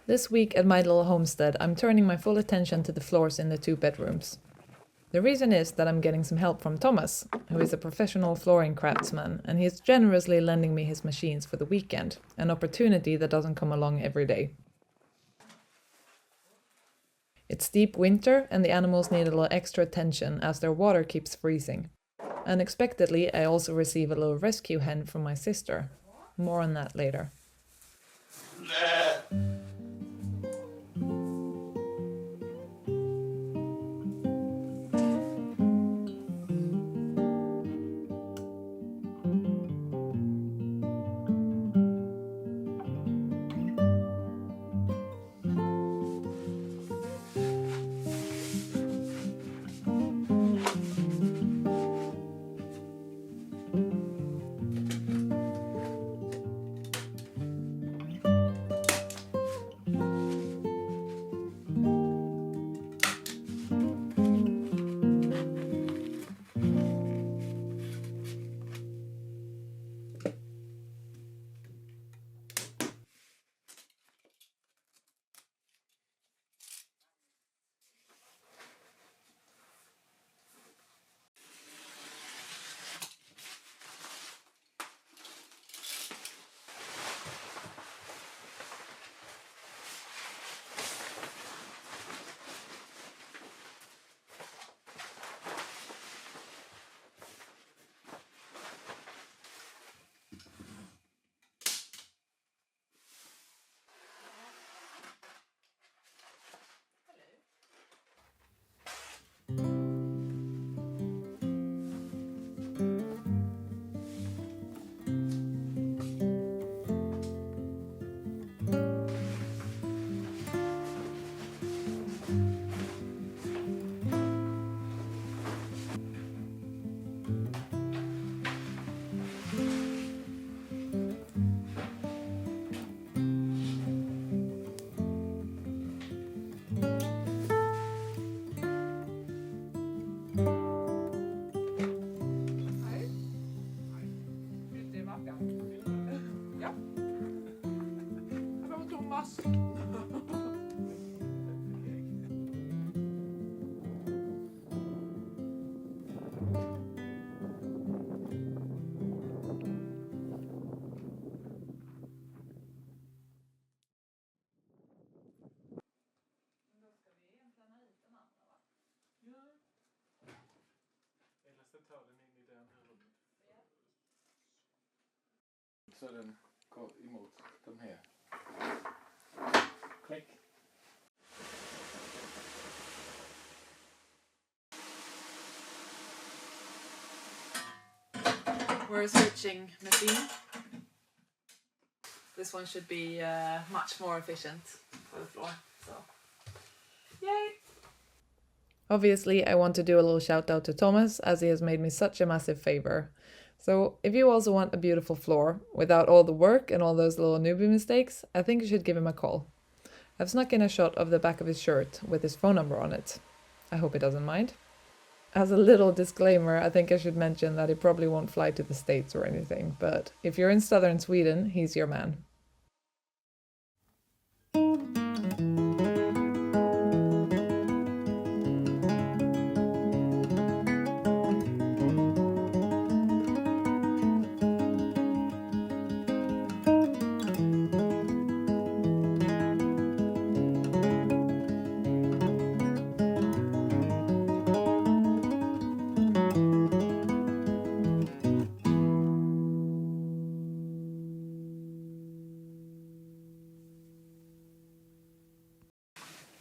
This week at my little homestead, I'm turning my full attention to the floors in the 2 bedrooms. The reason is that I'm getting some help from Thomas, who is a professional flooring craftsman, and he is generously lending me his machines for the weekend, an opportunity that doesn't come along every day. It's deep winter and the animals need a little extra attention as their water keeps freezing. Unexpectedly, I also receive a little rescue hen from my sister. More on that later. Så den går emot de här. Klick. We're switching machine. This one should be much more efficient for the floor. So, yay! Obviously, I want to do a little shout out to Thomas as he has made me such a massive favor. So if you also want a beautiful floor without all the work and all those little newbie mistakes, I think you should give him a call. I've snuck in a shot of the back of his shirt with his phone number on it. I hope he doesn't mind. As a little disclaimer, I think I should mention that he probably won't fly to the States or anything, but if you're in southern Sweden, he's your man.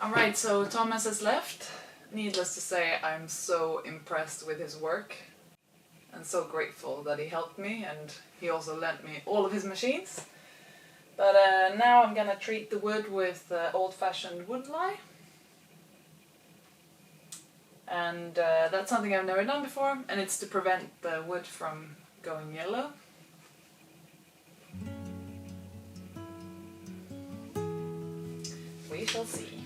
Alright, so Thomas has left. Needless to say, I'm so impressed with his work and so grateful that he helped me, and he also lent me all of his machines. But now I'm gonna treat the wood with old-fashioned wood lye. And that's something I've never done before, and it's to prevent the wood from going yellow. We shall see.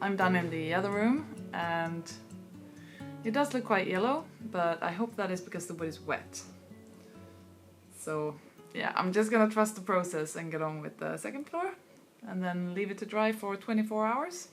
I'm done in the other room, and it does look quite yellow, but I hope that is because the wood is wet. So yeah, I'm just gonna trust the process and get on with the second floor, and then leave it to dry for 24 hours.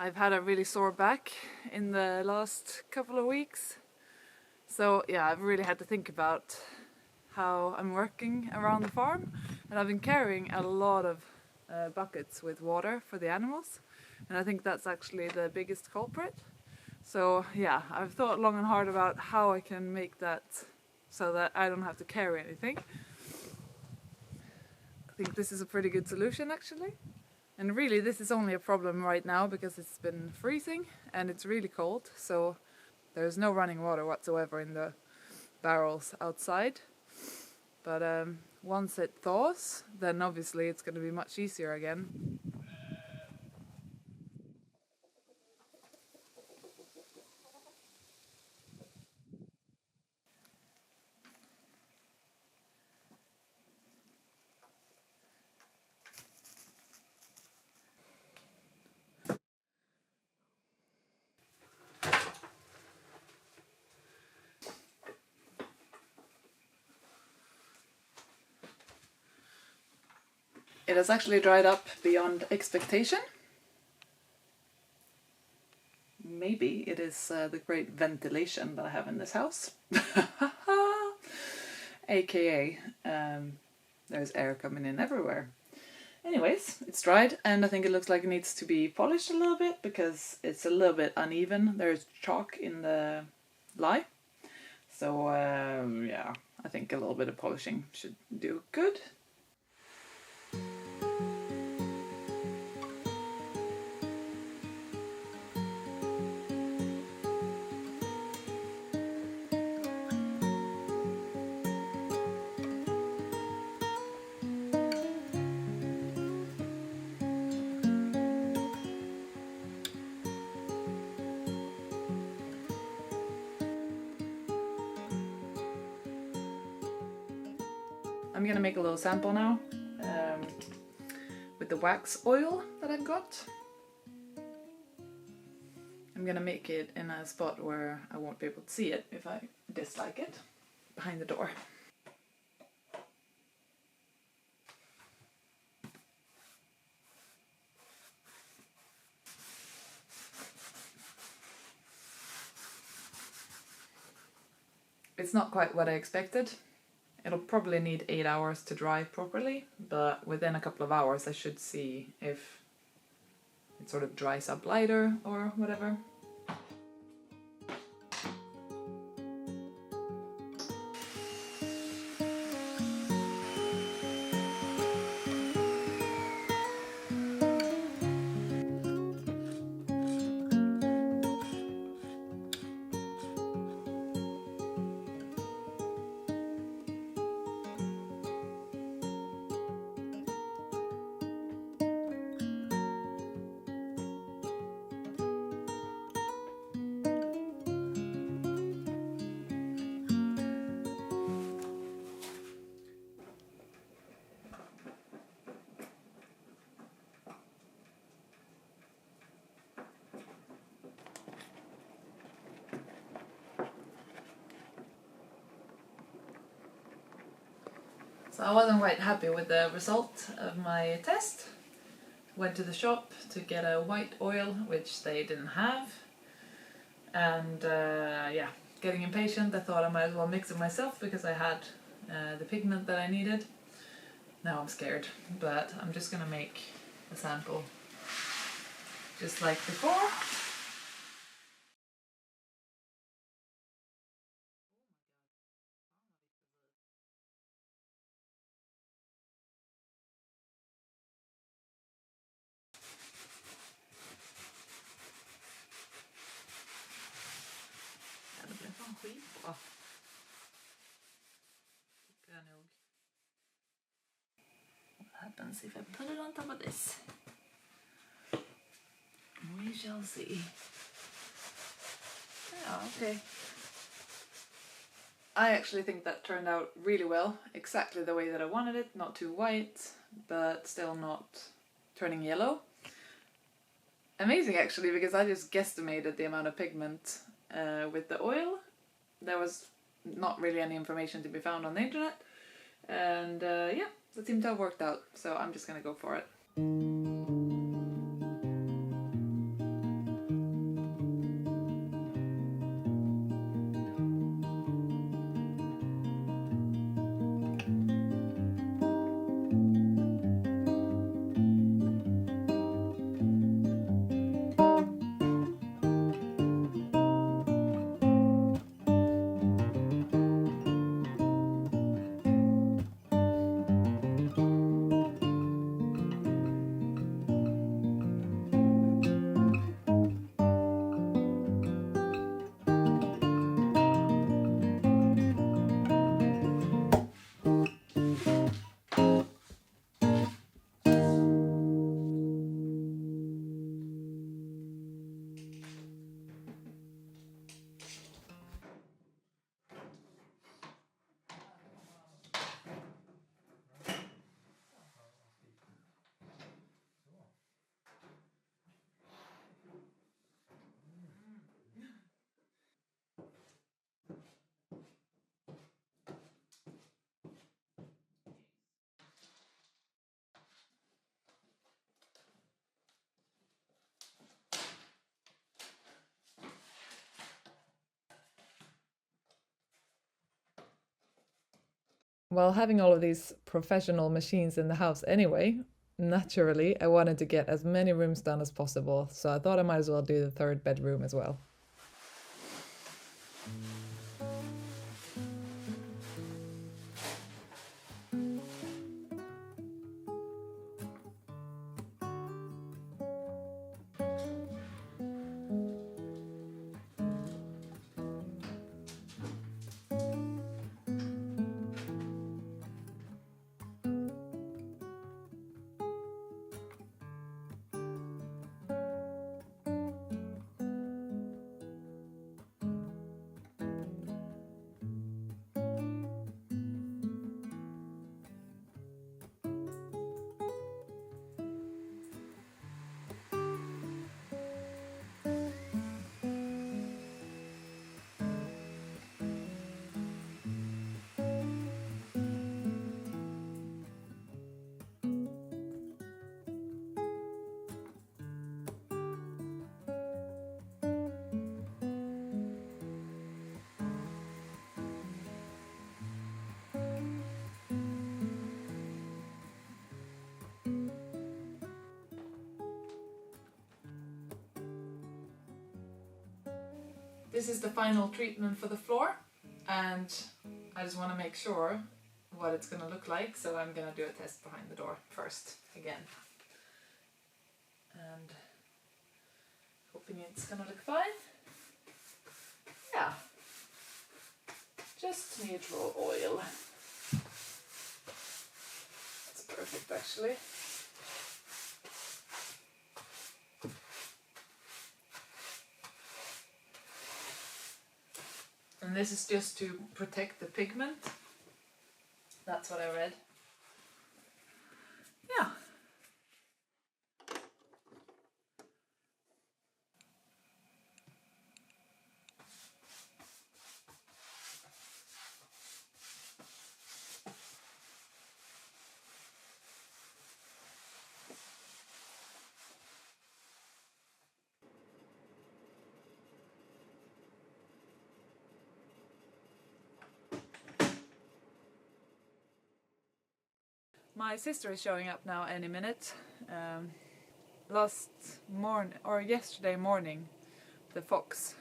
I've had a really sore back in the last couple of weeks. So yeah, I've really had to think about how I'm working around the farm. And I've been carrying a lot of buckets with water for the animals. And I think that's actually the biggest culprit. So yeah, I've thought long and hard about how I can make that so that I don't have to carry anything. I think this is a pretty good solution actually. And really this is only a problem right now because it's been freezing and it's really cold, so there's no running water whatsoever in the barrels outside. But once it thaws, then obviously it's going to be much easier again. It has actually dried up beyond expectation. Maybe it is the great ventilation that I have in this house. AKA, there's air coming in everywhere. Anyways, it's dried and I think it looks like it needs to be polished a little bit because it's a little bit uneven. There's chalk in the lye. So yeah, I think a little bit of polishing should do good. I'm gonna make a little sample now with the wax oil that I've got. I'm gonna make it in a spot where I won't be able to see it if I dislike it, behind the door. It's not quite what I expected. It'll probably need 8 hours to dry properly, but within a couple of hours I should see if it sort of dries up lighter or whatever. So I wasn't quite happy with the result of my test. Went to the shop to get a white oil, which they didn't have. And yeah, getting impatient, I thought I might as well mix it myself because I had the pigment that I needed. Now I'm scared, but I'm just gonna make a sample just like before. Ja, det blev fan skitbra. Tycker jag nog. What happens if I put it on top of this? We shall see. Yeah, okay. I actually think that turned out really well, exactly the way that I wanted it, not too white, but still not turning yellow. Amazing actually, because I just guesstimated the amount of pigment with the oil. There was not really any information to be found on the internet, and yeah, that seemed to have worked out, so I'm just gonna go for it. While having all of these professional machines in the house anyway, naturally I wanted to get as many rooms done as possible, so I thought I might as well do the third bedroom as well. This is the final treatment for the floor, and I just want to make sure what it's going to look like, so I'm going to do a test behind the door first again. And hoping it's going to look fine. Yeah. Just neutral oil. It's perfect actually. And this is just to protect the pigment. That's what I read. Yeah. My sister is showing up now any minute. Yesterday morning, the fox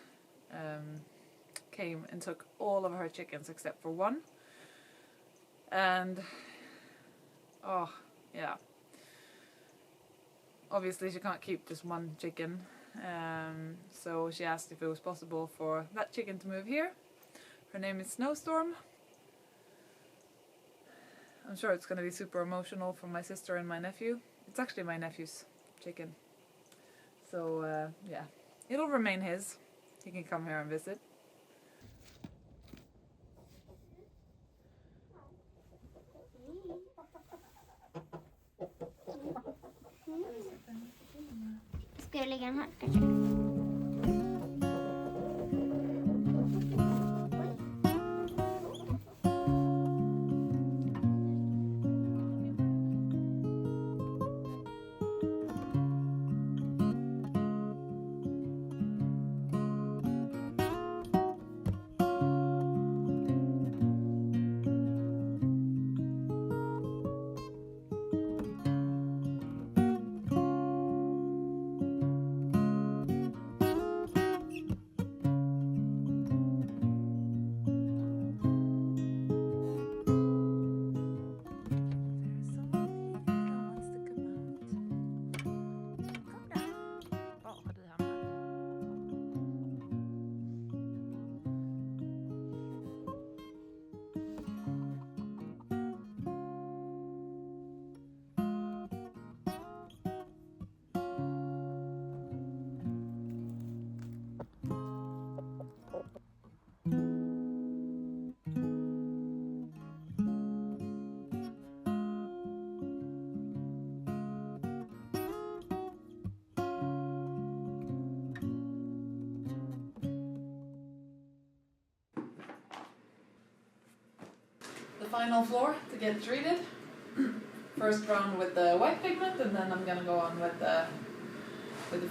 came and took all of her chickens except for one. And oh yeah, obviously she can't keep just one chicken. So she asked if it was possible for that chicken to move here. Her name is Snowstorm. I'm sure it's going to be super emotional for my sister and my nephew. It's actually my nephew's chicken. So yeah, it'll remain his. He can come here and visit. Ska jag lägga den här kanske? The final floor to get treated. First round with the white pigment, and then I'm gonna go on with the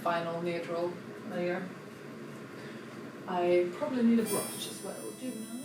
final neutral layer. I probably need a brush as well, do I?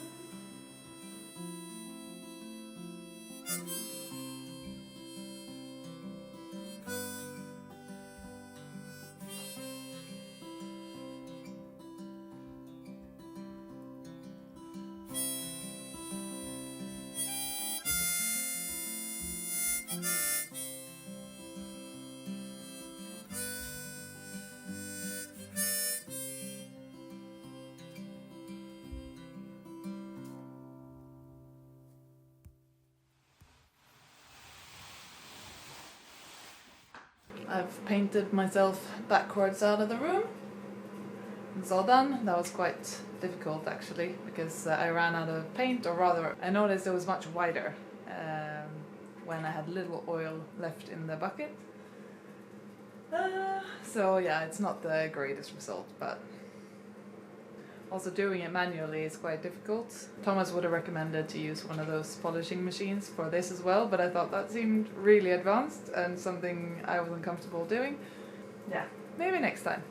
I've painted myself backwards out of the room. It's all done. That was quite difficult actually, because I ran out of paint, or rather I noticed it was much wider when I had little oil left in the bucket. So yeah, it's not the greatest result, but also doing it manually is quite difficult. Thomas would have recommended to use one of those polishing machines for this as well, but I thought that seemed really advanced and something I wasn't comfortable doing. Yeah, maybe next time.